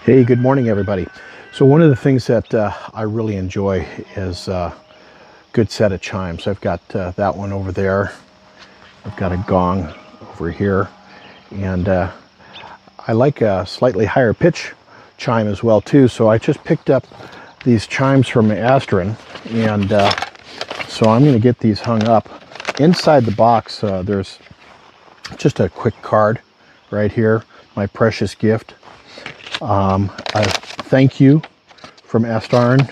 Hey, good morning, everybody. So one of the things that I really enjoy is a good set of chimes. I've got that one over there. I've got a gong over here. And I like a slightly higher pitch chime as well, too. So I just picked up these chimes from Astron. And so I'm going to get these hung up. Inside the box, there's just a quick card right here. My precious gift. A thank you from Astron.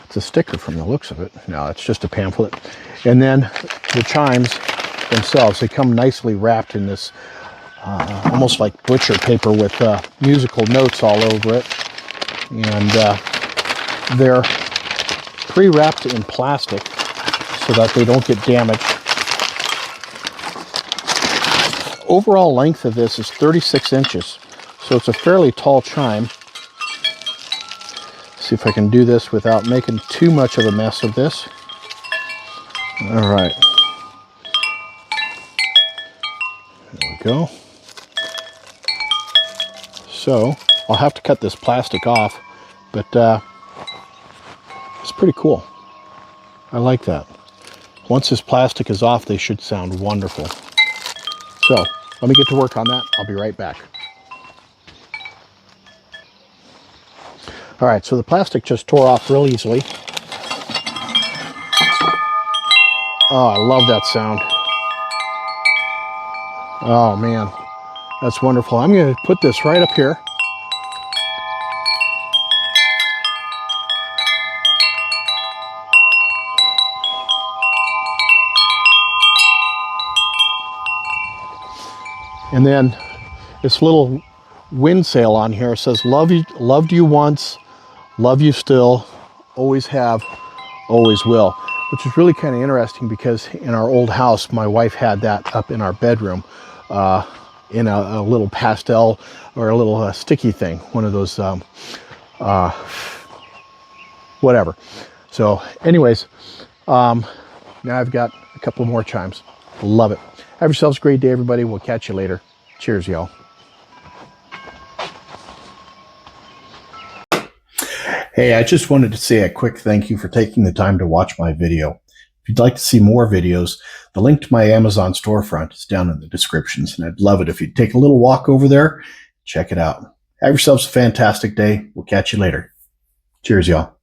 It's a sticker from the looks of it. No, it's just a pamphlet. And then the chimes themselves, they come nicely wrapped in this almost like butcher paper with musical notes all over it. And they're pre-wrapped in plastic so that they don't get damaged. Overall length of this is 36 inches. So it's a fairly tall chime. See if I can do this without making too much of a mess of this. All right. There we go. So I'll have to cut this plastic off, but it's pretty cool. I like that. Once this plastic is off, they should sound wonderful. So let me get to work on that. I'll be right back. All right, so the plastic just tore off real easily. Oh, I love that sound. Oh man, that's wonderful. I'm going to put this right up here. And then this little wind sail on here says, loved you once, love you still, always have, always will. Which is really kind of interesting because in our old house, my wife had that up in our bedroom in a little pastel or a little sticky thing, one of those, whatever. So anyways, now I've got a couple more chimes. Love it. Have yourselves a great day, everybody. We'll catch you later. Cheers, y'all. Hey, I just wanted to say a quick thank you for taking the time to watch my video. If you'd like to see more videos, the link to my Amazon storefront is down in the descriptions, and I'd love it if you'd take a little walk over there, check it out. Have yourselves a fantastic day. We'll catch you later. Cheers, y'all.